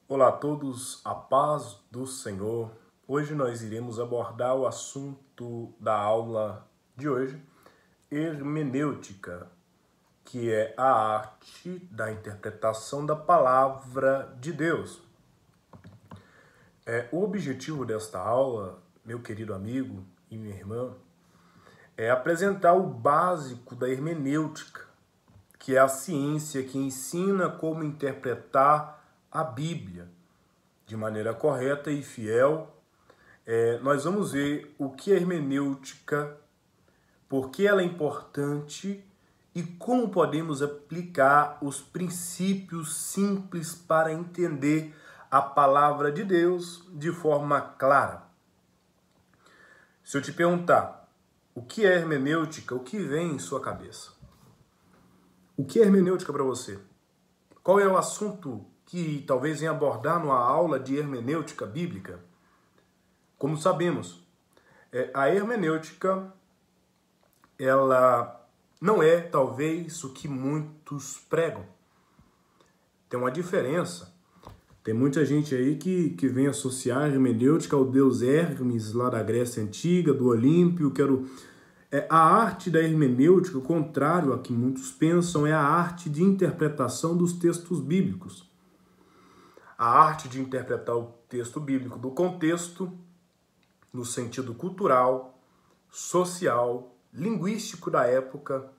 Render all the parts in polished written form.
Olá a todos, a paz do Senhor. Hoje nós iremos abordar o assunto da aula de hoje, hermenêutica, que é a arte da interpretação da palavra de Deus. O objetivo desta aula, meu querido amigo e minha irmã, é apresentar o básico da hermenêutica, que é a ciência que ensina como interpretar a Bíblia de maneira correta e fiel. Nós vamos ver o que é hermenêutica, por que ela é importante e como podemos aplicar os princípios simples para entender a palavra de Deus de forma clara. Se eu te perguntar o que é hermenêutica, o que vem em sua cabeça? O que é hermenêutica para você? Qual é o assunto que talvez venha abordar numa aula de hermenêutica bíblica? Como sabemos, a hermenêutica, ela não é talvez o que muitos pregam. Tem uma diferença. Tem muita gente aí que vem associar a hermenêutica ao deus Hermes, lá da Grécia Antiga, do Olímpio. A arte da hermenêutica, o contrário a que muitos pensam, é a arte de interpretação dos textos bíblicos. A arte de interpretar o texto bíblico do contexto, no sentido cultural, social, linguístico da época,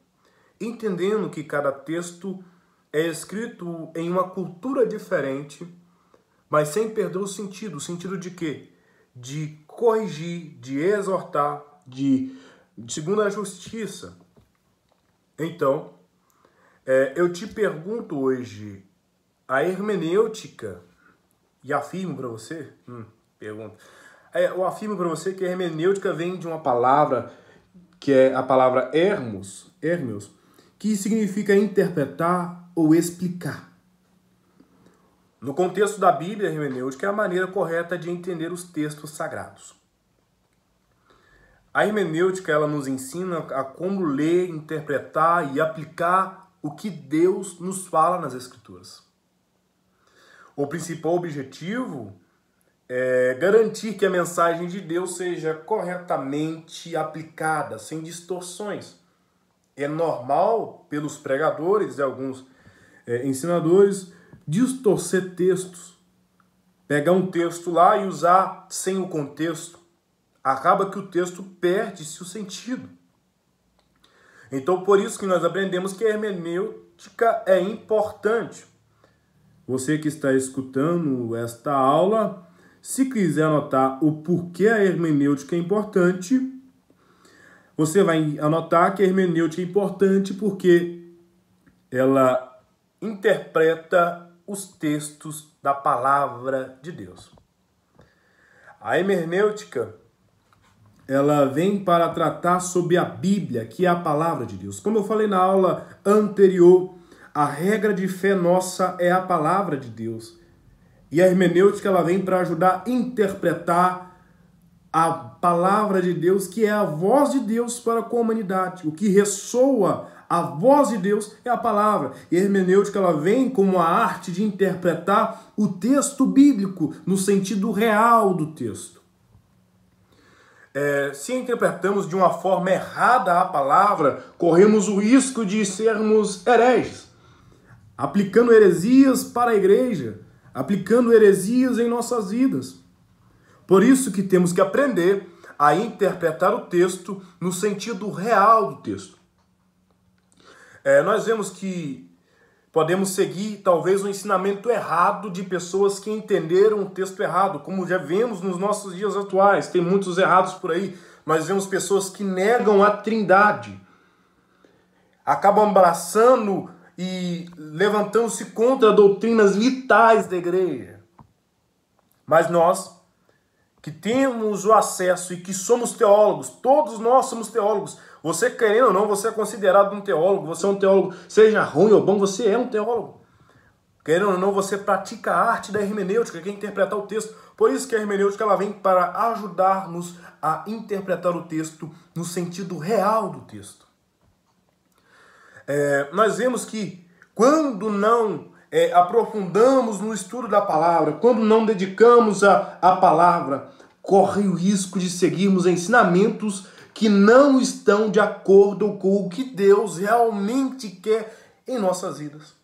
entendendo que cada texto é escrito em uma cultura diferente, mas sem perder o sentido. O sentido de quê? De corrigir, de exortar, segundo a justiça. Então, eu te pergunto hoje, a hermenêutica, e afirmo para você, eu afirmo para você que a hermenêutica vem de uma palavra, que é a palavra hermos, que significa interpretar ou explicar. No contexto da Bíblia, a hermenêutica é a maneira correta de entender os textos sagrados. A hermenêutica, ela nos ensina a como ler, interpretar e aplicar o que Deus nos fala nas Escrituras. O principal objetivo é garantir que a mensagem de Deus seja corretamente aplicada, sem distorções. É normal, pelos pregadores e alguns ensinadores, distorcer textos. Pegar um texto lá e usar sem o contexto. Acaba que o texto perde-se o sentido. Então, por isso que nós aprendemos que a hermenêutica é importante. Você que está escutando esta aula, se quiser anotar o porquê a hermenêutica é importante, você vai anotar que a hermenêutica é importante porque ela interpreta os textos da palavra de Deus. A hermenêutica, ela vem para tratar sobre a Bíblia, que é a palavra de Deus. Como eu falei na aula anterior, a regra de fé nossa é a palavra de Deus. E a hermenêutica, ela vem para ajudar a interpretar a palavra de Deus, que é a voz de Deus para com a humanidade. O que ressoa a voz de Deus é a palavra. E a hermenêutica, ela vem como a arte de interpretar o texto bíblico no sentido real do texto. Se interpretamos de uma forma errada a palavra, corremos o risco de sermos hereges, aplicando heresias para a igreja, aplicando heresias em nossas vidas. Por isso que temos que aprender a interpretar o texto no sentido real do texto. Nós vemos que podemos seguir talvez o ensinamento errado de pessoas que entenderam o texto errado, como já vemos nos nossos dias atuais. Tem muitos errados por aí, mas vemos pessoas que negam a Trindade, acabam abraçando e levantando-se contra doutrinas vitais da igreja. Mas nós, que temos o acesso e que somos teólogos, todos nós somos teólogos. Você querendo ou não, você é considerado um teólogo. Você é um teólogo, seja ruim ou bom, você é um teólogo. Querendo ou não, você pratica a arte da hermenêutica, que é interpretar o texto. Por isso que a hermenêutica, ela vem para ajudar-nos a interpretar o texto no sentido real do texto. Nós vemos que quando não aprofundamos no estudo da palavra, quando não dedicamos a palavra, corre o risco de seguirmos ensinamentos que não estão de acordo com o que Deus realmente quer em nossas vidas.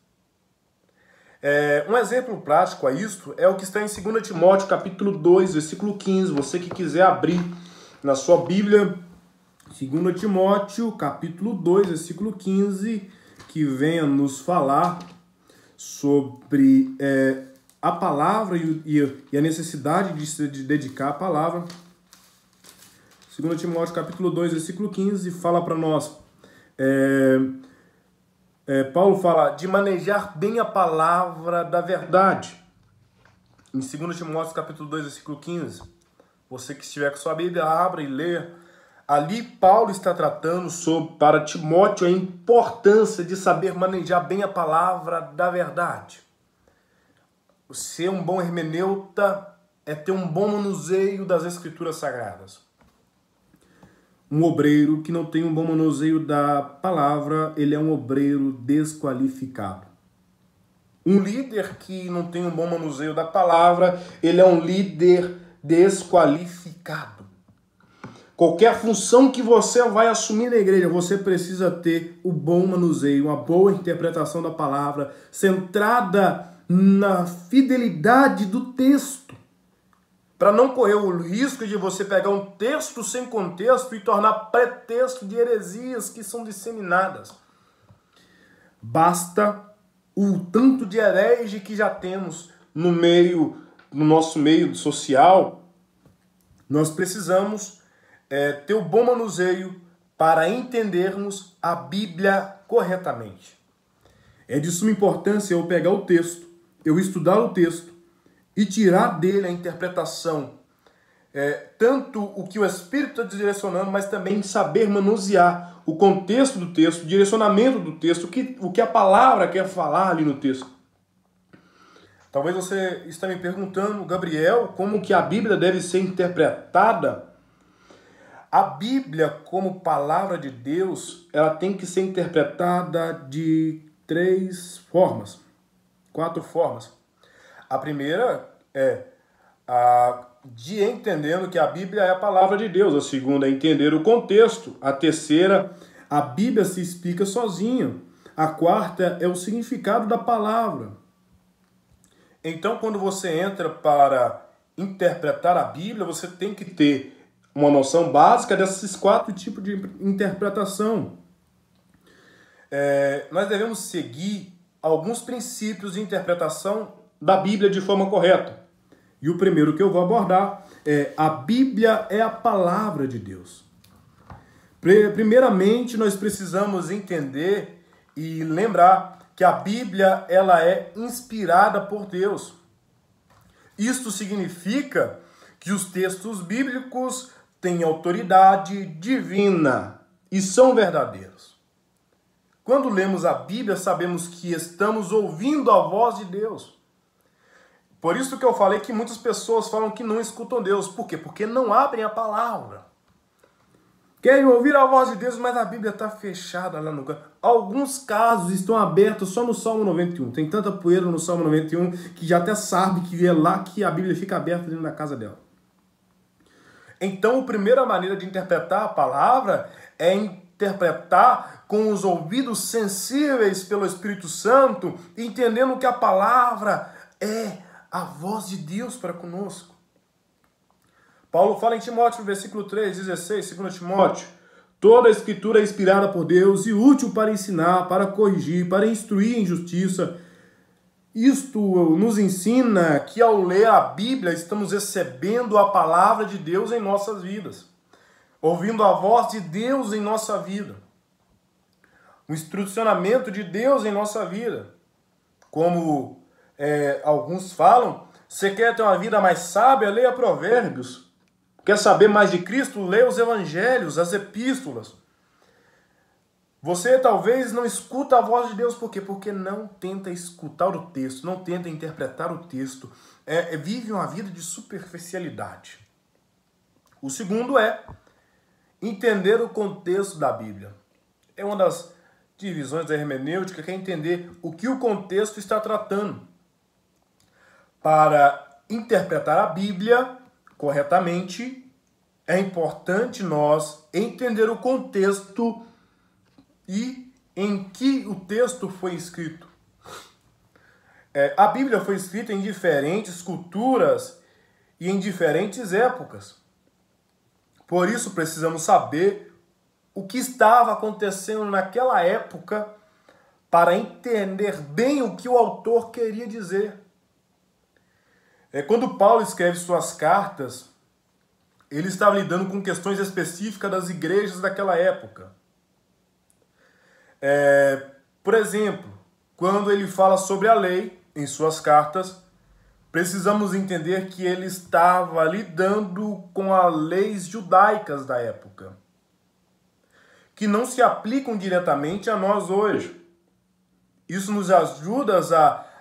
Um exemplo prático a isto é o que está em 2 Timóteo, capítulo 2, versículo 15. Você que quiser abrir na sua Bíblia, 2 Timóteo, capítulo 2, versículo 15, que venha nos falar sobre a palavra e a necessidade de dedicar a palavra. 2 Timóteo, capítulo 2, versículo 15, fala para nós... Paulo fala de manejar bem a palavra da verdade. Em 2 Timóteo, capítulo 2, versículo 15, você que estiver com sua Bíblia, abra e lê. Ali Paulo está tratando para Timóteo a importância de saber manejar bem a palavra da verdade. Ser um bom hermeneuta é ter um bom manuseio das Escrituras Sagradas. Um obreiro que não tem um bom manuseio da palavra, ele é um obreiro desqualificado. Um líder que não tem um bom manuseio da palavra, ele é um líder desqualificado. Qualquer função que você vai assumir na igreja, você precisa ter o bom manuseio, uma boa interpretação da palavra, centrada na fidelidade do texto. Para não correr o risco de você pegar um texto sem contexto e tornar pretexto de heresias que são disseminadas. Basta o tanto de herege que já temos no nosso meio social. Nós precisamos ter o bom manuseio para entendermos a Bíblia corretamente. É de suma importância eu pegar o texto, eu estudar o texto, e tirar dele a interpretação, tanto o que o Espírito está direcionando, mas também saber manusear o contexto do texto, o direcionamento do texto, o que a palavra quer falar ali no texto. Talvez você está me perguntando, Gabriel, como que a Bíblia deve ser interpretada? A Bíblia, como palavra de Deus, ela tem que ser interpretada de 4 formas. A primeira é de entendendo que a Bíblia é a palavra de Deus. A segunda é entender o contexto. A terceira, a Bíblia se explica sozinha. A quarta é o significado da palavra. Então, quando você entra para interpretar a Bíblia, você tem que ter uma noção básica desses 4 tipos de interpretação. Nós devemos seguir alguns princípios de interpretação da Bíblia de forma correta. E o primeiro que eu vou abordar é: a Bíblia é a palavra de Deus. Primeiramente, nós precisamos entender e lembrar que a Bíblia ela é inspirada por Deus. Isto significa que os textos bíblicos têm autoridade divina e são verdadeiros. Quando lemos a Bíblia, sabemos que estamos ouvindo a voz de Deus. Por isso que eu falei que muitas pessoas falam que não escutam Deus. Por quê? Porque não abrem a palavra. Querem ouvir a voz de Deus, mas a Bíblia está fechada lá no canto. Alguns casos estão abertos só no Salmo 91. Tem tanta poeira no Salmo 91 que já até sabe que é lá que a Bíblia fica aberta dentro da casa dela. Então, a primeira maneira de interpretar a palavra é interpretar com os ouvidos sensíveis pelo Espírito Santo, entendendo que a palavra é a voz de Deus para conosco. Paulo fala em Timóteo, versículo 3, 16, 2 Timóteo: toda a escritura é inspirada por Deus e útil para ensinar, para corrigir, para instruir em justiça. Isto nos ensina que ao ler a Bíblia estamos recebendo a palavra de Deus em nossas vidas, ouvindo a voz de Deus em nossa vida, o instrucionamento de Deus em nossa vida. Como alguns falam, você quer ter uma vida mais sábia? Leia Provérbios. Quer saber mais de Cristo? Leia os evangelhos, as epístolas. Você talvez não escuta a voz de Deus, por quê? Porque não tenta escutar o texto, não tenta interpretar o texto, vive uma vida de superficialidade. O segundo é entender o contexto da Bíblia. É uma das divisões da hermenêutica quer entender o que o contexto está tratando. Para interpretar a Bíblia corretamente, é importante nós entender o contexto e em que o texto foi escrito. A Bíblia foi escrita em diferentes culturas e em diferentes épocas. Por isso precisamos saber o que estava acontecendo naquela época para entender bem o que o autor queria dizer. Quando Paulo escreve suas cartas, ele estava lidando com questões específicas das igrejas daquela época. Por exemplo, quando ele fala sobre a lei em suas cartas, precisamos entender que ele estava lidando com as leis judaicas da época, que não se aplicam diretamente a nós hoje. Isso nos ajuda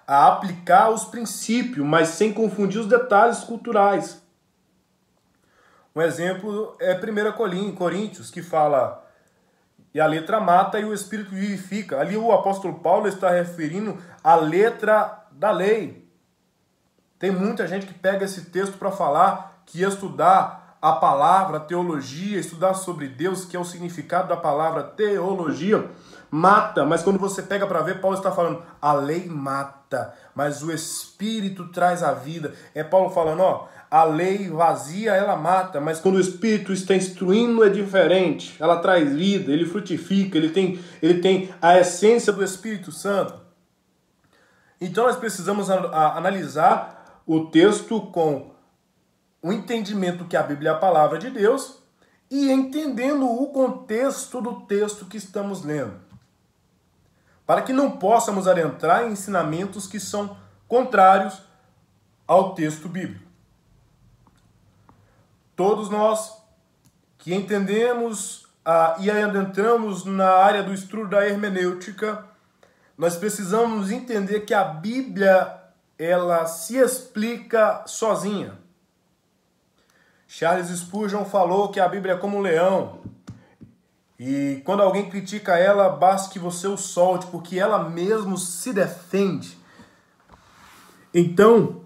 a aplicar os princípios, mas sem confundir os detalhes culturais. Um exemplo é 1 Coríntios, que fala: e a letra mata e o Espírito vivifica. Ali o apóstolo Paulo está referindo à letra da lei. Tem muita gente que pega esse texto para falar que estudar a palavra, a teologia, estudar sobre Deus, que é o significado da palavra teologia, mata. Mas quando você pega para ver, Paulo está falando, a lei mata, mas o Espírito traz a vida. É Paulo falando, a lei vazia, ela mata, mas quando o Espírito está instruindo é diferente. Ela traz vida, ele frutifica, ele tem a essência do Espírito Santo. Então nós precisamos analisar o texto com o entendimento que a Bíblia é a palavra de Deus e entendendo o contexto do texto que estamos lendo, para que não possamos adentrar em ensinamentos que são contrários ao texto bíblico. Todos nós que entendemos e adentramos na área do estudo da hermenêutica, nós precisamos entender que a Bíblia, ela se explica sozinha. Charles Spurgeon falou que a Bíblia é como um leão. E quando alguém critica ela, basta que você o solte, porque ela mesmo se defende. Então,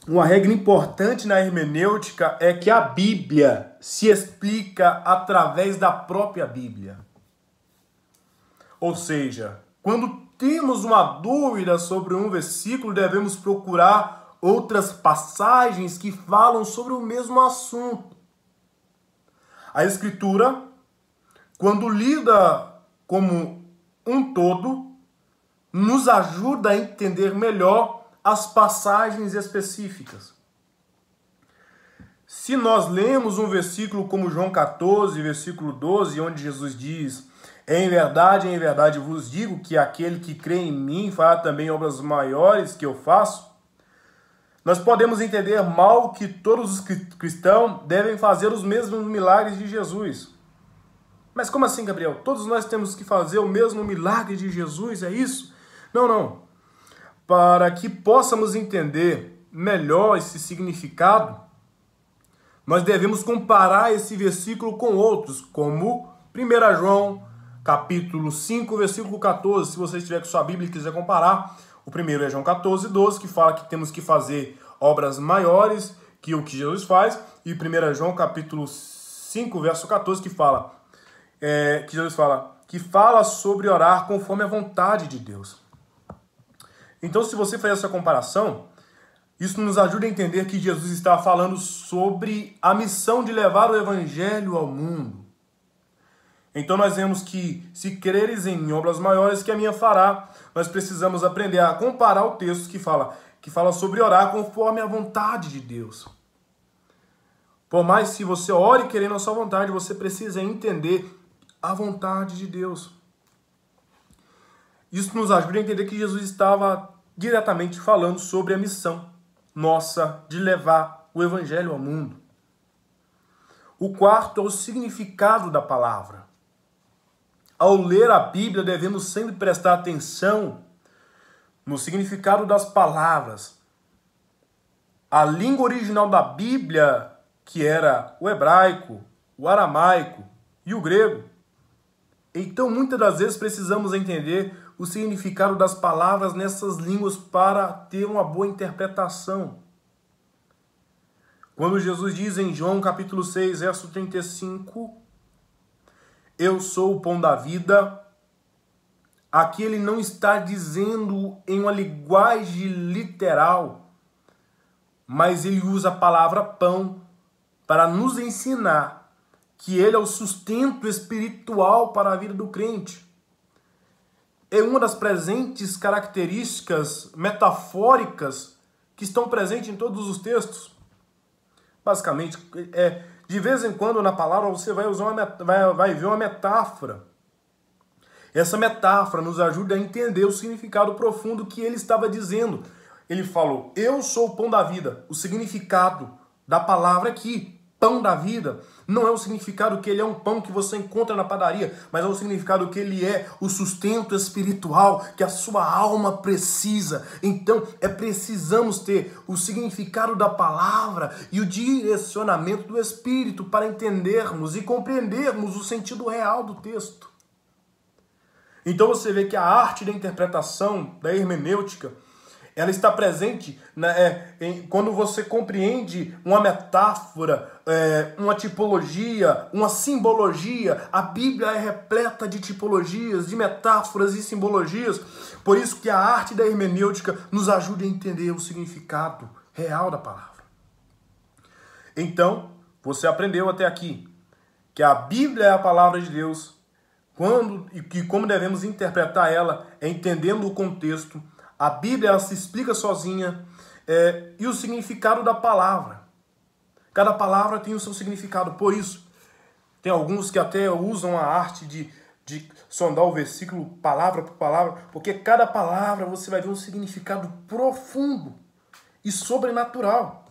uma regra importante na hermenêutica é que a Bíblia se explica através da própria Bíblia. Ou seja, quando temos uma dúvida sobre um versículo, devemos procurar outras passagens que falam sobre o mesmo assunto. A Escritura, quando lida como um todo, nos ajuda a entender melhor as passagens específicas. Se nós lemos um versículo como João 14, versículo 12, onde Jesus diz: em verdade vos digo que aquele que crê em mim fará também obras maiores que eu faço, nós podemos entender mal que todos os cristãos devem fazer os mesmos milagres de Jesus. Mas como assim, Gabriel? Todos nós temos que fazer o mesmo milagre de Jesus, é isso? Não. Para que possamos entender melhor esse significado, nós devemos comparar esse versículo com outros, como 1 João, capítulo 5, versículo 14. Se você estiver com sua Bíblia e quiser comparar, o primeiro é João 14, 12, que fala que temos que fazer obras maiores que o que Jesus faz, e 1 João, capítulo 5, verso 14, que fala, que Jesus fala sobre orar conforme a vontade de Deus. Então, se você faz essa comparação, isso nos ajuda a entender que Jesus está falando sobre a missão de levar o evangelho ao mundo. Então nós vemos que, se creres em mim, obras maiores que a minha fará, nós precisamos aprender a comparar o texto que fala sobre orar conforme a vontade de Deus. Por mais se você ore querendo a sua vontade, você precisa entender a vontade de Deus. Isso nos ajuda a entender que Jesus estava diretamente falando sobre a missão nossa de levar o evangelho ao mundo. O quarto é o significado da palavra. Ao ler a Bíblia, devemos sempre prestar atenção no significado das palavras. A língua original da Bíblia, que era o hebraico, o aramaico e o grego, Então, muitas das vezes, precisamos entender o significado das palavras nessas línguas para ter uma boa interpretação. Quando Jesus diz em João capítulo 6, verso 35, eu sou o pão da vida, aqui ele não está dizendo em uma linguagem literal, mas ele usa a palavra pão para nos ensinar que ele é o sustento espiritual para a vida do crente. É uma das presentes características metafóricas que estão presentes em todos os textos. Basicamente, de vez em quando na palavra você vai ver uma metáfora. Essa metáfora nos ajuda a entender o significado profundo que ele estava dizendo. Ele falou, eu sou o pão da vida. O significado da palavra aqui, pão da vida, não é o significado que ele é um pão que você encontra na padaria, mas é o significado que ele é o sustento espiritual que a sua alma precisa. Então, precisamos ter o significado da palavra e o direcionamento do Espírito para entendermos e compreendermos o sentido real do texto. Então você vê que a arte da interpretação, da hermenêutica, ela está presente quando você compreende uma metáfora, uma tipologia, uma simbologia. A Bíblia é repleta de tipologias, de metáforas e simbologias. Por isso que a arte da hermenêutica nos ajuda a entender o significado real da palavra. Então, você aprendeu até aqui que a Bíblia é a palavra de Deus, e como devemos interpretar ela, entendendo o contexto. A Bíblia ela se explica sozinha, e o significado da palavra. Cada palavra tem o seu significado. Por isso, tem alguns que até usam a arte de sondar o versículo palavra por palavra, porque cada palavra você vai ver um significado profundo e sobrenatural.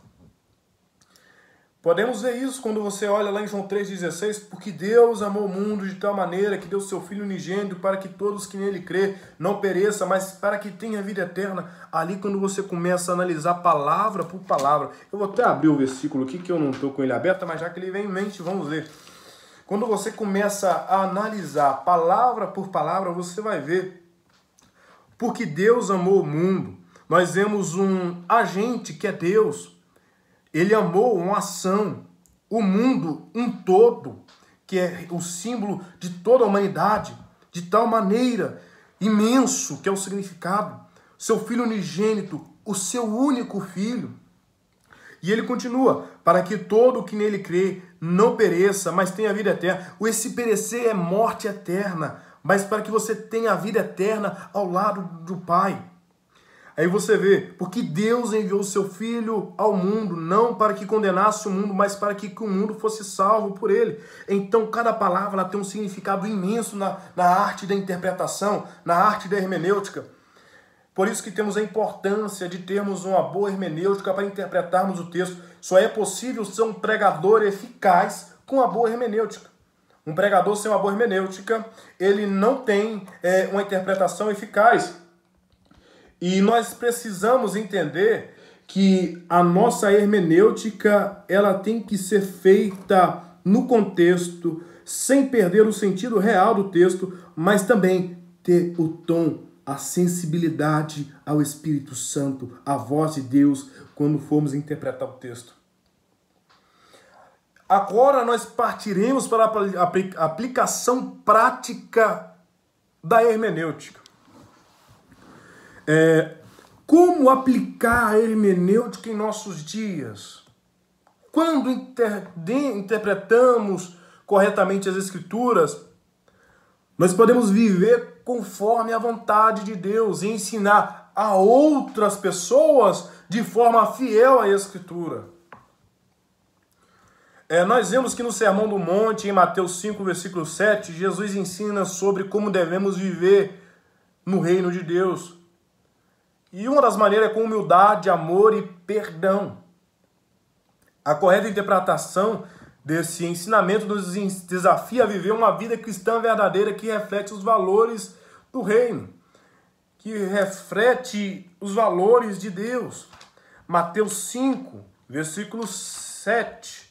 Podemos ver isso quando você olha lá em João 3,16, porque Deus amou o mundo de tal maneira que deu seu Filho unigênito para que todos que nele crê não pereça, mas para que tenha vida eterna. Ali quando você começa a analisar palavra por palavra, eu vou até abrir o versículo aqui que eu não estou com ele aberto, mas já que ele vem em mente, vamos ver. Quando você começa a analisar palavra por palavra, você vai ver, porque Deus amou o mundo. Nós vemos um agente que é Deus. Ele amou uma ação, o mundo em todo, que é o símbolo de toda a humanidade, de tal maneira, imenso, que é o significado. Seu Filho unigênito, o seu único Filho. E ele continua, para que todo o que nele crê não pereça, mas tenha vida eterna. Esse perecer é morte eterna, mas para que você tenha a vida eterna ao lado do Pai. Aí você vê, porque Deus enviou o seu Filho ao mundo, não para que condenasse o mundo, mas para que o mundo fosse salvo por ele. Então, cada palavra ela tem um significado imenso na arte da interpretação, na arte da hermenêutica. Por isso que temos a importância de termos uma boa hermenêutica para interpretarmos o texto. Só é possível ser um pregador eficaz com a boa hermenêutica. Um pregador sem uma boa hermenêutica, ele não tem uma interpretação eficaz. E nós precisamos entender que a nossa hermenêutica ela tem que ser feita no contexto, sem perder o sentido real do texto, mas também ter o tom, a sensibilidade ao Espírito Santo, à voz de Deus, quando formos interpretar o texto. Agora nós partiremos para a aplicação prática da hermenêutica. Como aplicar a hermenêutica em nossos dias? Quando interpretamos corretamente as Escrituras, nós podemos viver conforme a vontade de Deus e ensinar a outras pessoas de forma fiel à Escritura. Nós vemos que no Sermão do Monte, em Mateus 5, versículo 7, Jesus ensina sobre como devemos viver no reino de Deus. E uma das maneiras é com humildade, amor e perdão. A correta interpretação desse ensinamento nos desafia a viver uma vida cristã verdadeira que reflete os valores do reino, que reflete os valores de Deus. Mateus 5, versículo 7.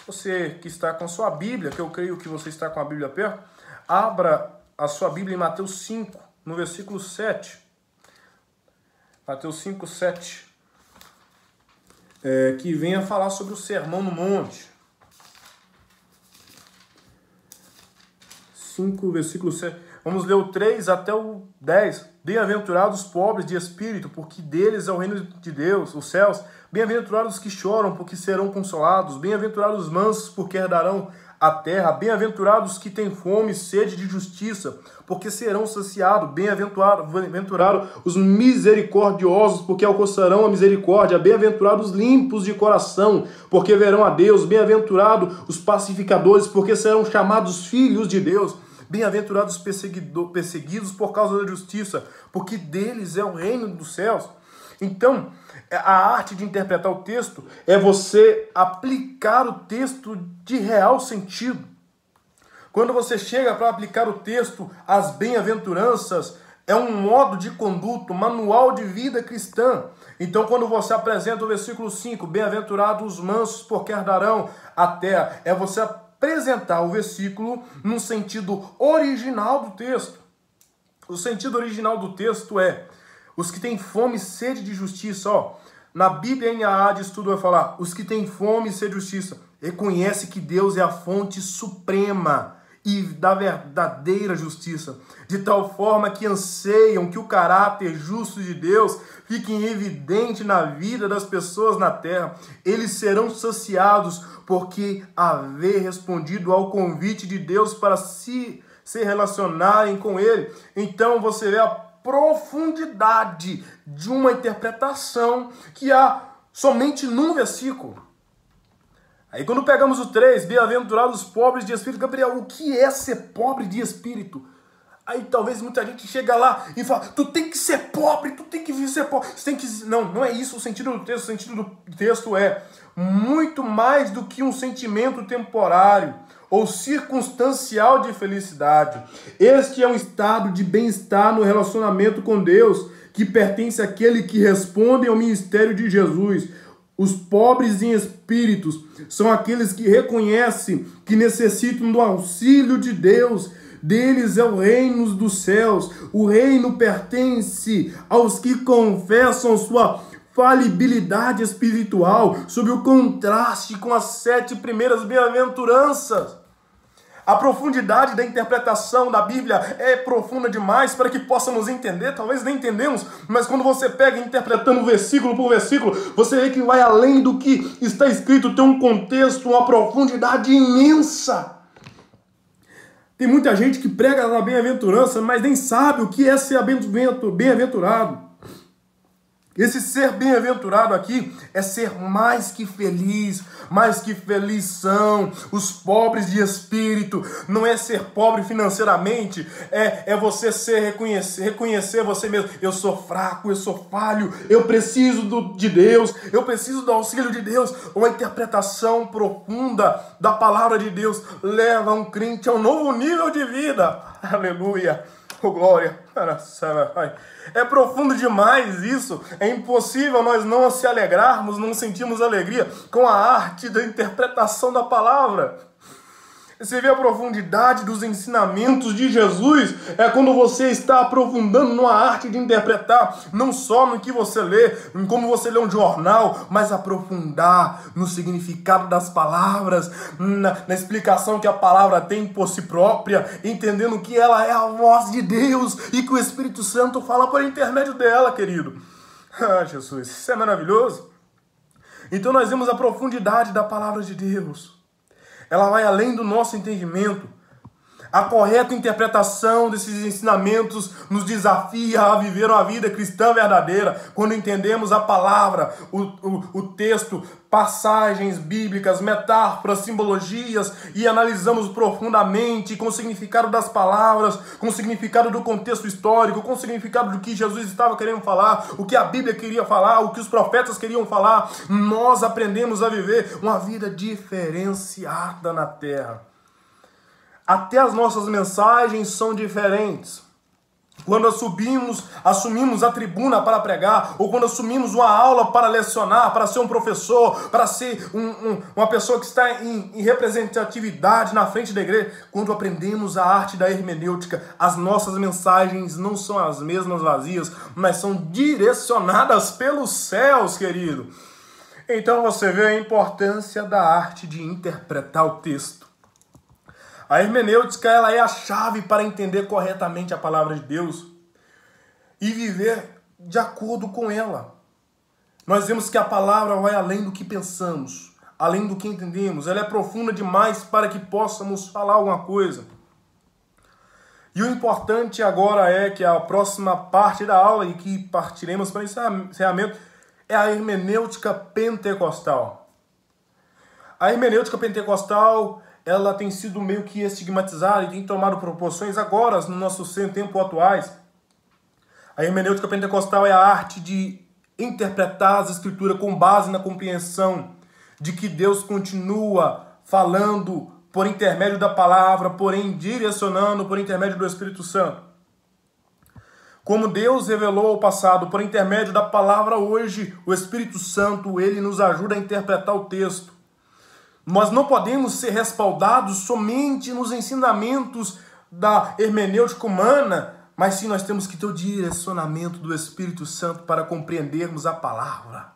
Você que está com sua Bíblia, que eu creio que você está com a Bíblia perto, abra a sua Bíblia em Mateus 5, no versículo 7. Mateus 5, 7. Que vem a falar sobre o Sermão no Monte. 5, versículo 7. Vamos ler o 3 até o 10. Bem-aventurados os pobres de espírito, porque deles é o reino de Deus, os céus. Bem-aventurados os que choram, porque serão consolados. Bem-aventurados os mansos, porque herdarão a terra. Bem-aventurados os que têm fome e sede de justiça, porque serão saciados. Bem-aventurados os misericordiosos, porque alcançarão a misericórdia. Bem-aventurados os limpos de coração, porque verão a Deus. Bem-aventurados os pacificadores, porque serão chamados filhos de Deus. Bem-aventurados os perseguidos por causa da justiça, porque deles é o reino dos céus. Então, a arte de interpretar o texto é você aplicar o texto de real sentido. Quando você chega para aplicar o texto, as bem-aventuranças é um modo de conduta, um manual de vida cristã. Então, quando você apresenta o versículo 5, bem-aventurados os mansos, porque herdarão a terra, é você apresentar o versículo no sentido original do texto. O sentido original do texto é: os que têm fome e sede de justiça. Na Bíblia, em A de estudo, vai falar: os que têm fome e sede de justiça, reconhece que Deus é a fonte suprema e da verdadeira justiça, de tal forma que anseiam que o caráter justo de Deus fique evidente na vida das pessoas na terra. Eles serão saciados porque haver respondido ao convite de Deus para se relacionarem com Ele. Então você vê a profundidade de uma interpretação que há somente num versículo. Aí quando pegamos o 3, bem-aventurados os pobres de espírito, Gabriel, o que é ser pobre de espírito? Aí talvez muita gente chega lá e fala: tu tem que ser pobre, tu tem que ser pobre. Você tem que... Não é isso o sentido do texto. O sentido do texto é muito mais do que um sentimento temporário ou circunstancial de felicidade. Este é um estado de bem-estar no relacionamento com Deus, que pertence àquele que responde ao ministério de Jesus. Os pobres em espíritos são aqueles que reconhecem que necessitam do auxílio de Deus. Deles é o reino dos céus. O reino pertence aos que confessam sua falibilidade espiritual, sob o contraste com as 7 primeiras bem-aventuranças. A profundidade da interpretação da Bíblia é profunda demais para que possamos entender. Talvez nem entendemos, mas quando você pega interpretando versículo por versículo, você vê que vai além do que está escrito, tem um contexto, uma profundidade imensa. Tem muita gente que prega na bem-aventurança, mas nem sabe o que é ser bem-aventurado. Esse ser bem-aventurado aqui é ser mais que feliz são os pobres de espírito. Não é ser pobre financeiramente, é você reconhecer você mesmo. Eu sou fraco, eu sou falho, eu preciso de Deus, eu preciso do auxílio de Deus. Uma interpretação profunda da palavra de Deus leva um crente a um novo nível de vida. Aleluia, oh glória. É profundo demais isso. É impossível nós não se alegrarmos, não sentirmos alegria com a arte da interpretação da palavra. Você vê a profundidade dos ensinamentos de Jesus, é quando você está aprofundando numa arte de interpretar, não só no que você lê, em como você lê um jornal, mas aprofundar no significado das palavras, na explicação que a palavra tem por si própria, entendendo que ela é a voz de Deus e que o Espírito Santo fala por intermédio dela, querido. Ah, Jesus, isso é maravilhoso. Então nós vemos a profundidade da palavra de Deus. Ela vai além do nosso entendimento. A correta interpretação desses ensinamentos nos desafia a viver uma vida cristã verdadeira. Quando entendemos a palavra, o texto, passagens bíblicas, metáforas, simbologias e analisamos profundamente com o significado das palavras, com o significado do contexto histórico, com o significado do que Jesus estava querendo falar, o que a Bíblia queria falar, o que os profetas queriam falar, nós aprendemos a viver uma vida diferenciada na terra. Até as nossas mensagens são diferentes. Quando assumimos a tribuna para pregar, ou quando assumimos uma aula para lecionar, para ser um professor, para ser uma pessoa que está em representatividade na frente da igreja, quando aprendemos a arte da hermenêutica, as nossas mensagens não são as mesmas vazias, mas são direcionadas pelos céus, querido. Então você vê a importância da arte de interpretar o texto. A hermenêutica, ela é a chave para entender corretamente a palavra de Deus e viver de acordo com ela. Nós vemos que a palavra vai além do que pensamos, além do que entendemos. Ela é profunda demais para que possamos falar alguma coisa. E o importante agora é que a próxima parte da aula, e que partiremos para encerramento, é a hermenêutica pentecostal. A hermenêutica pentecostal, ela tem sido meio que estigmatizada e tem tomado proporções agora, no nosso tempo atuais. A hermenêutica pentecostal é a arte de interpretar as escrituras com base na compreensão de que Deus continua falando por intermédio da palavra, porém direcionando por intermédio do Espírito Santo. Como Deus revelou ao passado por intermédio da palavra, hoje o Espírito Santo, ele nos ajuda a interpretar o texto. Nós não podemos ser respaldados somente nos ensinamentos da hermenêutica humana, mas sim nós temos que ter o direcionamento do Espírito Santo para compreendermos a palavra.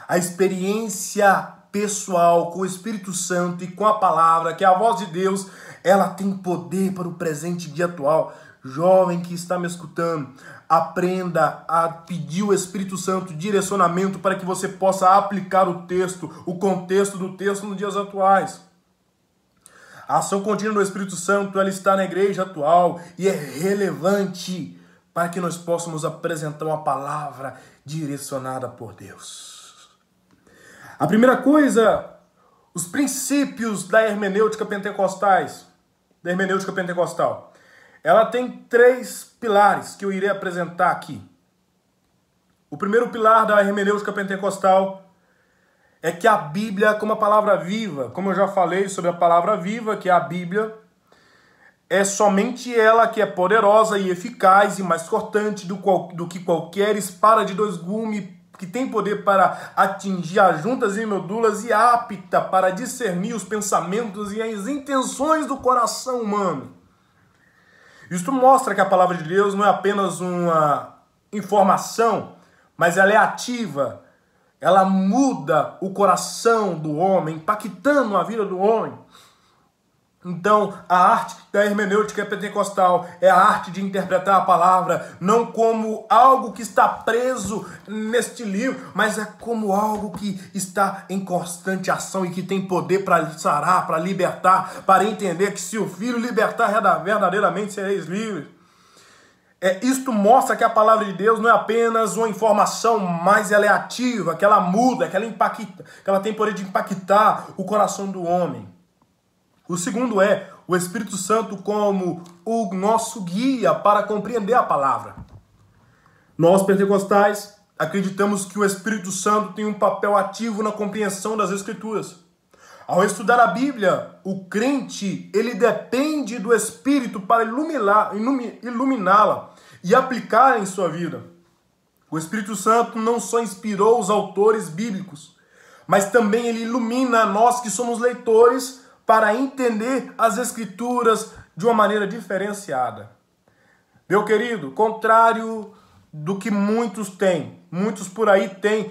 A experiência pessoal com o Espírito Santo e com a palavra, que é a voz de Deus, ela tem poder para o presente dia atual. Jovem que está me escutando, aprenda a pedir o Espírito Santo direcionamento para que você possa aplicar o texto, o contexto do texto nos dias atuais. A ação contínua do Espírito Santo, ela está na igreja atual e é relevante para que nós possamos apresentar uma palavra direcionada por Deus. A primeira coisa, os princípios da hermenêutica pentecostal. Ela tem 3 pilares que eu irei apresentar aqui. O primeiro pilar da hermenêutica pentecostal é que a Bíblia, como a palavra viva, como eu já falei sobre a palavra viva, que é a Bíblia, é somente ela que é poderosa e eficaz e mais cortante do que qualquer espada de 2 gumes, que tem poder para atingir as juntas e medulas e apta para discernir os pensamentos e as intenções do coração humano. Isso mostra que a palavra de Deus não é apenas uma informação, mas ela é ativa. Ela muda o coração do homem, impactando a vida do homem. Então, a arte da hermenêutica pentecostal é a arte de interpretar a palavra, não como algo que está preso neste livro, mas é como algo que está em constante ação e que tem poder para sarar, para libertar, para entender que se o Filho libertar verdadeiramente sereis livres. Isto mostra que a palavra de Deus não é apenas uma informação, mas ela é ativa, que ela muda, que ela impacta, que ela tem poder de impactar o coração do homem. O segundo é o Espírito Santo como o nosso guia para compreender a palavra. Nós, pentecostais, acreditamos que o Espírito Santo tem um papel ativo na compreensão das Escrituras. Ao estudar a Bíblia, o crente, ele depende do Espírito para iluminá-la e aplicá-la em sua vida. O Espírito Santo não só inspirou os autores bíblicos, mas também ele ilumina nós que somos leitores para entender as Escrituras de uma maneira diferenciada. Meu querido, contrário do que muitos têm, muitos por aí têm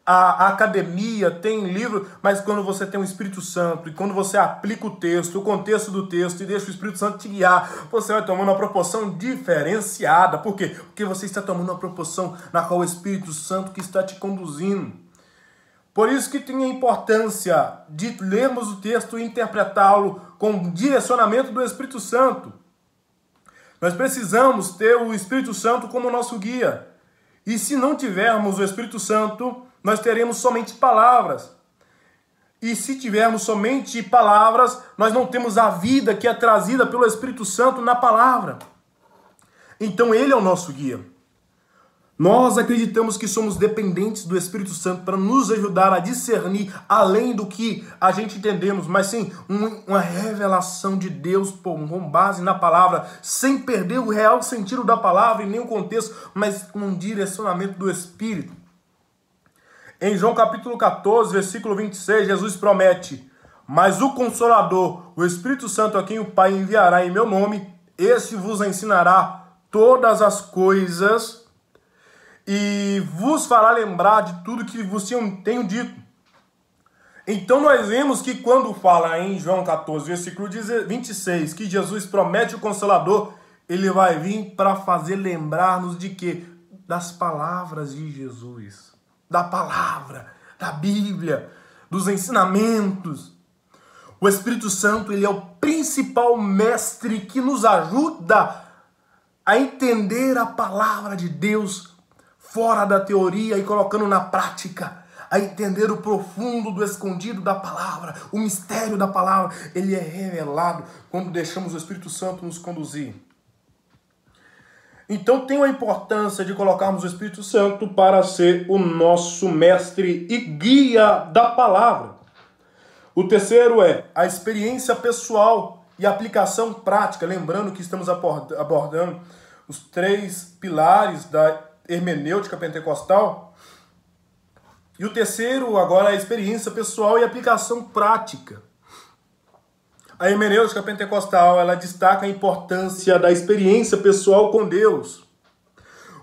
a academia, tem livro, mas quando você tem o Espírito Santo e quando você aplica o texto, o contexto do texto e deixa o Espírito Santo te guiar, você vai tomando uma proporção diferenciada. Por quê? Porque você está tomando uma proporção na qual o Espírito Santo que está te conduzindo. Por isso que tem a importância de lermos o texto e interpretá-lo com direcionamento do Espírito Santo. Nós precisamos ter o Espírito Santo como nosso guia. E se não tivermos o Espírito Santo, nós teremos somente palavras. E se tivermos somente palavras, nós não temos a vida que é trazida pelo Espírito Santo na palavra. Então ele é o nosso guia. Nós acreditamos que somos dependentes do Espírito Santo para nos ajudar a discernir além do que a gente entendemos, mas sim uma revelação de Deus com base na palavra, sem perder o real sentido da palavra e nem o contexto, mas com um direcionamento do Espírito. Em João capítulo 14, versículo 26, Jesus promete: mas o Consolador, o Espírito Santo, a quem o Pai enviará em meu nome, esse vos ensinará todas as coisas e vos fará lembrar de tudo que vos tenho dito. Então nós vemos que quando fala em João 14, versículo 26, que Jesus promete o Consolador, ele vai vir para fazer lembrar-nos de quê? Das palavras de Jesus, da palavra, da Bíblia, dos ensinamentos. O Espírito Santo, ele é o principal mestre que nos ajuda a entender a palavra de Deus fora da teoria e colocando na prática, a entender o profundo do escondido da palavra, o mistério da palavra. Ele é revelado quando deixamos o Espírito Santo nos conduzir. Então tem a importância de colocarmos o Espírito Santo para ser o nosso mestre e guia da palavra. O terceiro é a experiência pessoal e aplicação prática. Lembrando que estamos abordando os 3 pilares da hermenêutica pentecostal. E o terceiro agora é a experiência pessoal e aplicação prática. A hermenêutica pentecostal, ela destaca a importância da experiência pessoal com Deus.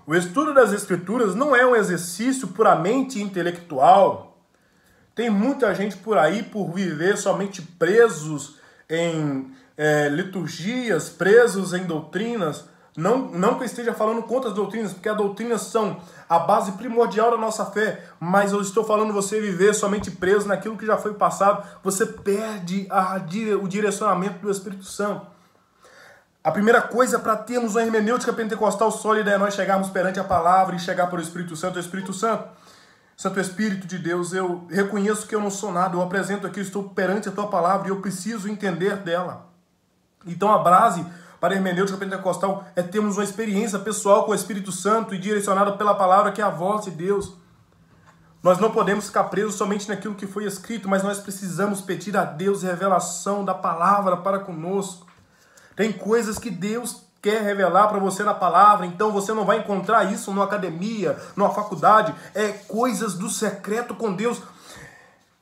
O estudo das Escrituras não é um exercício puramente intelectual. Tem muita gente por aí por viver somente presos em liturgias, presos em doutrinas. Não que eu esteja falando contra as doutrinas, porque as doutrinas são a base primordial da nossa fé, mas eu estou falando você viver somente preso naquilo que já foi passado, você perde o direcionamento do Espírito Santo. A primeira coisa para termos uma hermenêutica pentecostal sólida é nós chegarmos perante a palavra e chegar para o Espírito Santo. O Espírito Santo, Santo Espírito de Deus, eu reconheço que eu não sou nada, eu apresento aqui, estou perante a tua palavra e eu preciso entender dela. Então a base para a hermenêutica pentecostal é termos uma experiência pessoal com o Espírito Santo e direcionada pela palavra, que é a voz de Deus. Nós não podemos ficar presos somente naquilo que foi escrito, mas nós precisamos pedir a Deus revelação da palavra para conosco. Tem coisas que Deus quer revelar para você na palavra, então você não vai encontrar isso numa academia, numa faculdade, é coisas do secreto com Deus.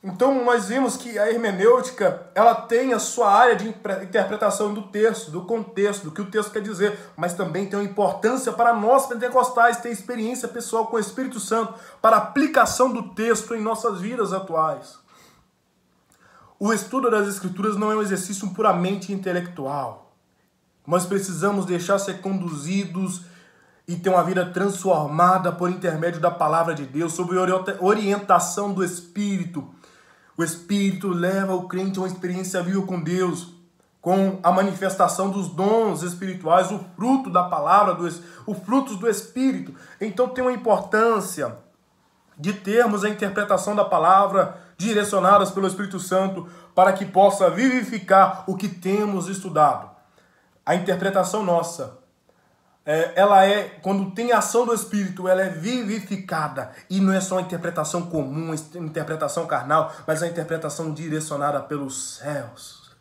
Então nós vimos que a hermenêutica, ela tem a sua área de interpretação do texto, do contexto, do que o texto quer dizer, mas também tem uma importância para nós pentecostais ter experiência pessoal com o Espírito Santo para a aplicação do texto em nossas vidas atuais. O estudo das Escrituras não é um exercício puramente intelectual. Nós precisamos deixar ser conduzidos e ter uma vida transformada por intermédio da palavra de Deus, sob orientação do Espírito. O Espírito leva o crente a uma experiência viva com Deus, com a manifestação dos dons espirituais, o fruto da palavra, os frutos do Espírito. Então tem uma importância de termos a interpretação da palavra direcionadas pelo Espírito Santo para que possa vivificar o que temos estudado. A interpretação nossa, ela é, quando tem ação do Espírito, ela é vivificada. E não é só uma interpretação comum, uma interpretação carnal, mas a interpretação direcionada pelos céus.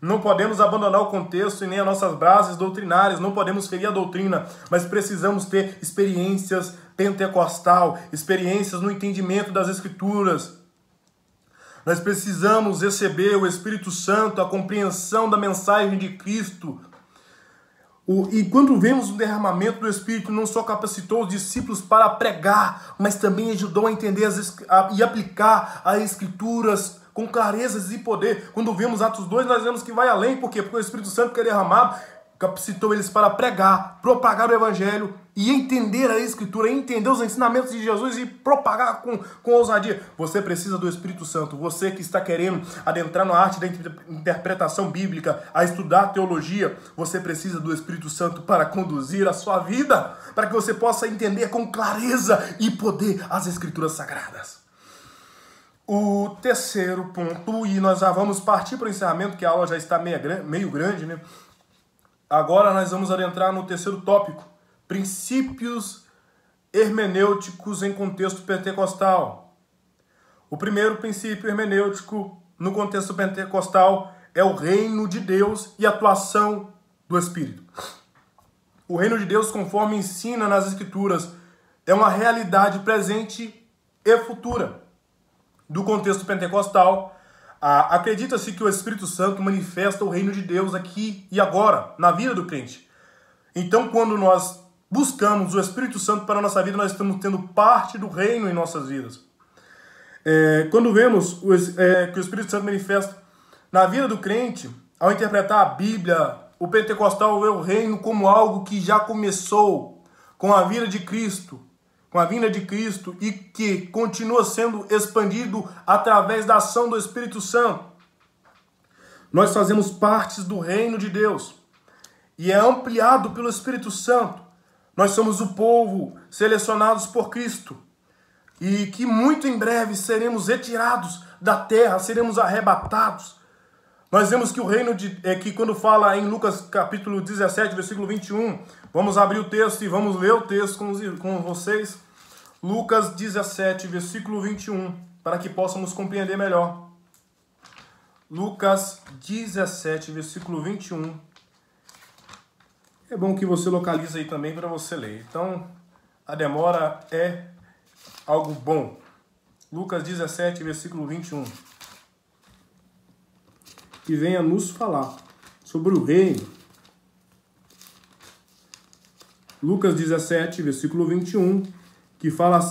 Não podemos abandonar o contexto e nem as nossas bases doutrinárias, não podemos ferir a doutrina, mas precisamos ter experiências pentecostal, experiências no entendimento das Escrituras. Nós precisamos receber o Espírito Santo, a compreensão da mensagem de Cristo. E quando vemos o derramamento do Espírito, não só capacitou os discípulos para pregar, mas também ajudou a entender e aplicar as Escrituras com clareza e poder. Quando vemos Atos 2, nós vemos que vai além. Por quê? Porque o Espírito Santo que é derramado capacitou eles para pregar, propagar o Evangelho e entender a Escritura, entender os ensinamentos de Jesus e propagar com ousadia. Você precisa do Espírito Santo. Você que está querendo adentrar na arte da interpretação bíblica, a estudar teologia, você precisa do Espírito Santo para conduzir a sua vida, para que você possa entender com clareza e poder as Escrituras Sagradas. O terceiro ponto, e nós já vamos partir para o encerramento, que a aula já está meio grande, né? Agora nós vamos adentrar no terceiro tópico, princípios hermenêuticos em contexto pentecostal. O primeiro princípio hermenêutico no contexto pentecostal é o reino de Deus e a atuação do Espírito. O reino de Deus, conforme ensina nas Escrituras, é uma realidade presente e futura. Do contexto pentecostal, acredita-se que o Espírito Santo manifesta o reino de Deus aqui e agora, na vida do crente. Então, quando nós buscamos o Espírito Santo para a nossa vida, nós estamos tendo parte do reino em nossas vidas. Quando vemos que o Espírito Santo manifesta na vida do crente, ao interpretar a Bíblia, o pentecostal vê o reino como algo que já começou com a vida de Cristo, com a vinda de Cristo, e que continua sendo expandido através da ação do Espírito Santo. Nós fazemos partes do reino de Deus e é ampliado pelo Espírito Santo. Nós somos o povo selecionados por Cristo e que muito em breve seremos retirados da terra, seremos arrebatados. Nós vemos que o reino que quando fala em Lucas capítulo 17, versículo 21, vamos abrir o texto e vamos ler o texto com vocês. Lucas 17, versículo 21, para que possamos compreender melhor. Lucas 17, versículo 21. É bom que você localize aí também para você ler. Então, a demora é algo bom. Lucas 17, versículo 21. Que venha nos falar sobre o reino. Lucas 17, versículo 21, que fala a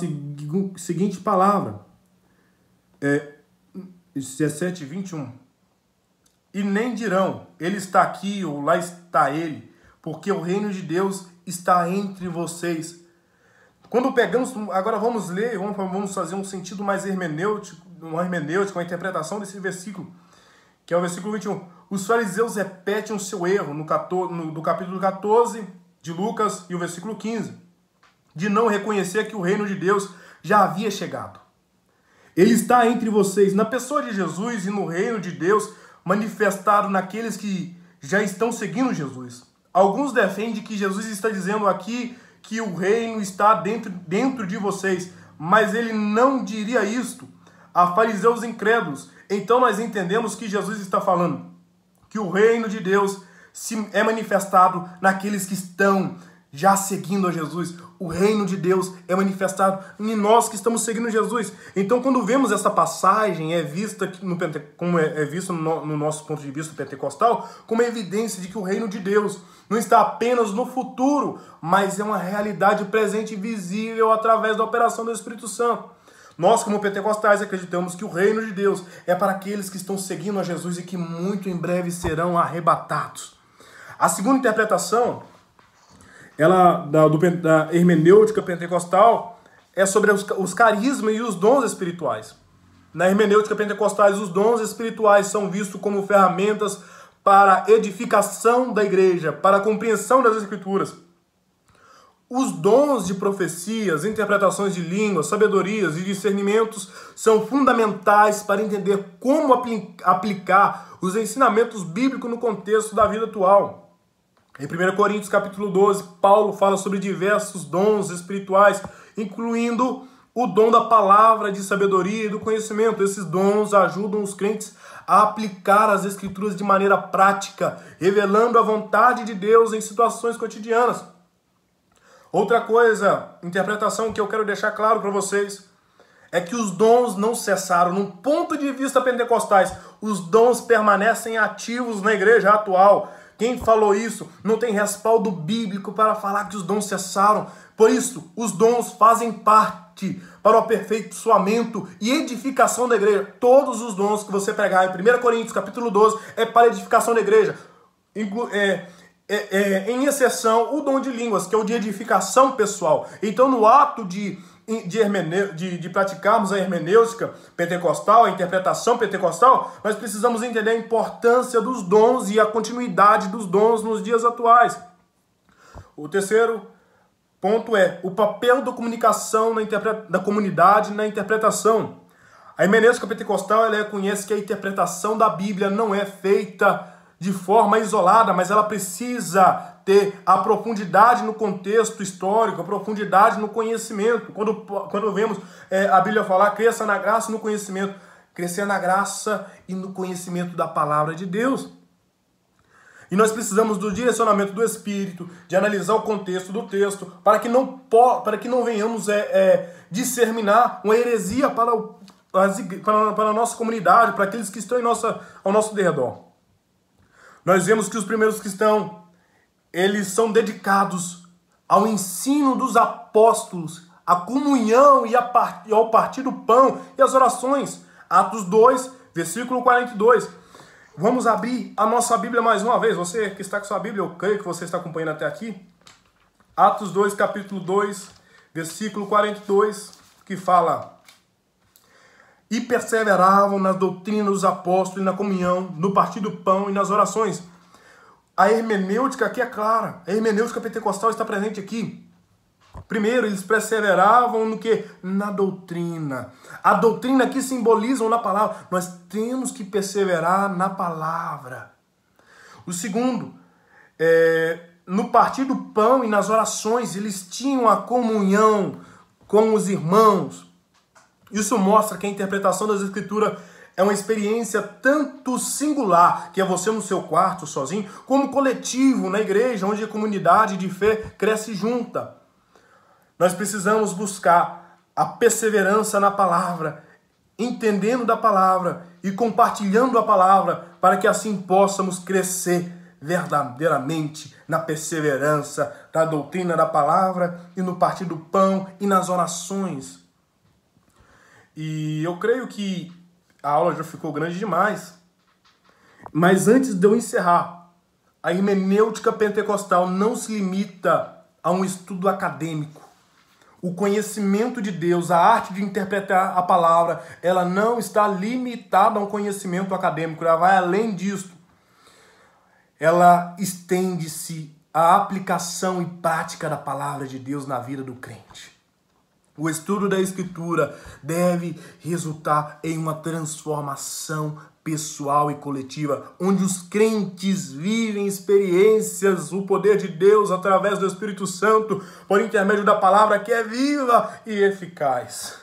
seguinte palavra. 17, 21. E nem dirão, ele está aqui ou lá está ele, porque o reino de Deus está entre vocês. Quando pegamos, agora vamos ler, vamos fazer um sentido mais hermenêutico, uma hermenêutica, uma interpretação desse versículo, que é o versículo 21. Os fariseus repetem o seu erro do capítulo 14 de Lucas e o versículo 15, de não reconhecer que o reino de Deus já havia chegado. Ele está entre vocês, na pessoa de Jesus e no reino de Deus, manifestado naqueles que já estão seguindo Jesus. Alguns defendem que Jesus está dizendo aqui que o reino está dentro de vocês, mas ele não diria isto a fariseus incrédulos. Então nós entendemos que Jesus está falando que o reino de Deus é manifestado naqueles que estão já seguindo a Jesus. O reino de Deus é manifestado em nós que estamos seguindo Jesus. Então, quando vemos essa passagem, é vista como é visto no nosso ponto de vista pentecostal, como evidência de que o reino de Deus não está apenas no futuro, mas é uma realidade presente e visível através da operação do Espírito Santo. Nós, como pentecostais, acreditamos que o reino de Deus é para aqueles que estão seguindo a Jesus e que muito em breve serão arrebatados. A segunda interpretação da hermenêutica pentecostal é sobre os carismas e os dons espirituais. Na hermenêutica pentecostal, os dons espirituais são vistos como ferramentas para a edificação da igreja, para a compreensão das Escrituras. Os dons de profecias, interpretações de línguas, sabedorias e discernimentos são fundamentais para entender como aplicar os ensinamentos bíblicos no contexto da vida atual. Em 1 Coríntios capítulo 12, Paulo fala sobre diversos dons espirituais, incluindo o dom da palavra de sabedoria e do conhecimento. Esses dons ajudam os crentes a aplicar as Escrituras de maneira prática, revelando a vontade de Deus em situações cotidianas. Outra coisa, interpretação que eu quero deixar claro para vocês, é que os dons não cessaram. No ponto de vista pentecostais, os dons permanecem ativos na igreja atual. Quem falou isso não tem respaldo bíblico para falar que os dons cessaram. Por isso, os dons fazem parte para o aperfeiçoamento e edificação da igreja. Todos os dons que você pegar em 1 Coríntios capítulo 12 é para a edificação da igreja. Em exceção, o dom de línguas, que é o de edificação pessoal. Então, no ato de praticarmos a hermenêutica pentecostal, a interpretação pentecostal, nós precisamos entender a importância dos dons e a continuidade dos dons nos dias atuais. O terceiro ponto é o papel da comunicação da comunidade na interpretação. A hermenêutica pentecostal ela reconhece que a interpretação da Bíblia não é feita de forma isolada, mas ela precisa ter a profundidade no contexto histórico, a profundidade no conhecimento. Quando vemos a Bíblia falar, cresça na graça e no conhecimento. Crescer na graça e no conhecimento da palavra de Deus. E nós precisamos do direcionamento do Espírito, de analisar o contexto do texto, para que não venhamos disseminar uma heresia para a nossa comunidade, para aqueles que estão ao nosso redor. Nós vemos que os primeiros cristãos, eles são dedicados ao ensino dos apóstolos, à comunhão e ao partir do pão e às orações. Atos 2, versículo 42. Vamos abrir a nossa Bíblia mais uma vez. Você que está com sua Bíblia, eu creio que você está acompanhando até aqui. Atos 2, capítulo 2, versículo 42, que fala: e perseveravam na doutrina dos apóstolos e na comunhão, no partir do pão e nas orações. A hermenêutica aqui é clara. A hermenêutica pentecostal está presente aqui. Primeiro, eles perseveravam no que? Na doutrina. A doutrina aqui simboliza na palavra. Nós temos que perseverar na palavra. O segundo, no partir do pão e nas orações, eles tinham a comunhão com os irmãos. Isso mostra que a interpretação das Escrituras é uma experiência tanto singular, que é você no seu quarto sozinho, como coletivo na igreja, onde a comunidade de fé cresce junta. Nós precisamos buscar a perseverança na palavra, entendendo da palavra e compartilhando a palavra, para que assim possamos crescer verdadeiramente na perseverança da doutrina da palavra e no partir do pão e nas orações. E eu creio que a aula já ficou grande demais, mas antes de eu encerrar, a hermenêutica pentecostal não se limita a um estudo acadêmico. O conhecimento de Deus, a arte de interpretar a palavra, ela não está limitada a um conhecimento acadêmico, ela vai além disso. Ela estende-se à aplicação e prática da palavra de Deus na vida do crente. O estudo da Escritura deve resultar em uma transformação pessoal e coletiva, onde os crentes vivem experiências, o poder de Deus através do Espírito Santo, por intermédio da palavra que é viva e eficaz.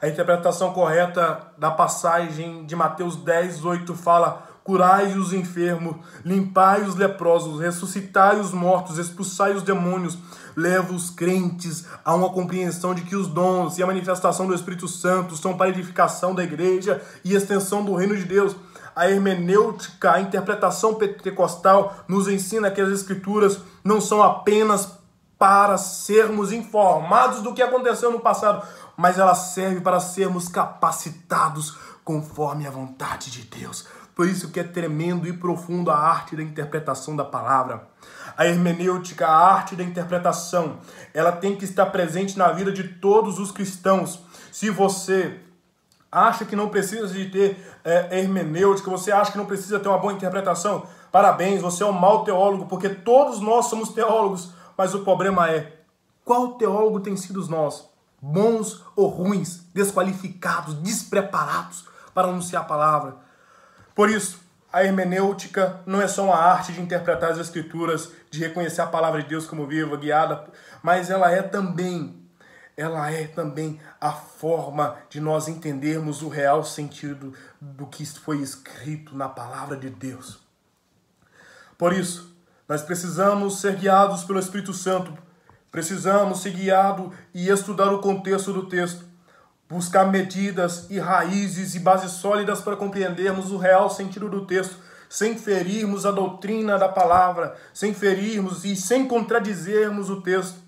A interpretação correta da passagem de Mateus 10, 8 fala: curai os enfermos, limpai os leprosos, ressuscitai os mortos, expulsai os demônios. Leva os crentes a uma compreensão de que os dons e a manifestação do Espírito Santo são para a edificação da igreja e extensão do reino de Deus. A hermenêutica, a interpretação pentecostal, nos ensina que as Escrituras não são apenas para sermos informados do que aconteceu no passado, mas ela serve para sermos capacitados conforme a vontade de Deus. Por isso que é tremendo e profundo a arte da interpretação da palavra. A hermenêutica, a arte da interpretação, ela tem que estar presente na vida de todos os cristãos. Se você acha que não precisa de ter hermenêutica, você acha que não precisa ter uma boa interpretação, parabéns, você é um mau teólogo, porque todos nós somos teólogos, mas o problema é, qual teólogo tem sido nós? Bons ou ruins, desqualificados, despreparados para anunciar a palavra? Por isso, a hermenêutica não é só uma arte de interpretar as Escrituras, de reconhecer a palavra de Deus como viva, guiada, mas ela é também a forma de nós entendermos o real sentido do que foi escrito na palavra de Deus. Por isso, nós precisamos ser guiados pelo Espírito Santo, precisamos ser guiados e estudar o contexto do texto, buscar medidas e raízes e bases sólidas para compreendermos o real sentido do texto, sem ferirmos a doutrina da palavra, sem ferirmos e sem contradizermos o texto.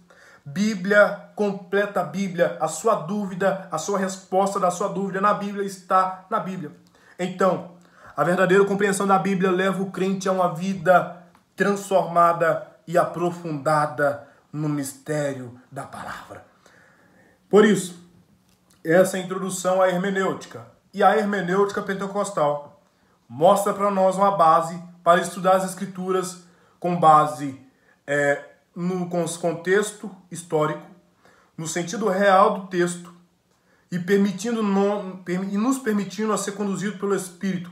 Bíblia completa a Bíblia. A sua dúvida, a sua resposta da sua dúvida na Bíblia está na Bíblia. Então, a verdadeira compreensão da Bíblia leva o crente a uma vida transformada e aprofundada no mistério da palavra. Por isso, essa é a introdução à hermenêutica. E a hermenêutica pentecostal mostra para nós uma base para estudar as Escrituras com base no contexto histórico, no sentido real do texto e nos permitindo a ser conduzido pelo Espírito.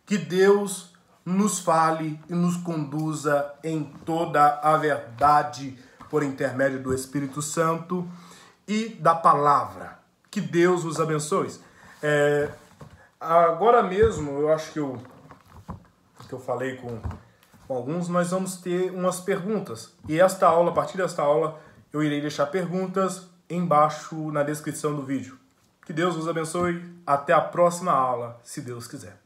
Que Deus nos fale e nos conduza em toda a verdade por intermédio do Espírito Santo e da palavra. Que Deus os abençoe. Agora mesmo, eu acho que eu falei com alguns, nós vamos ter umas perguntas. E esta aula, a partir desta aula, eu irei deixar perguntas embaixo na descrição do vídeo. Que Deus os abençoe. Até a próxima aula, se Deus quiser.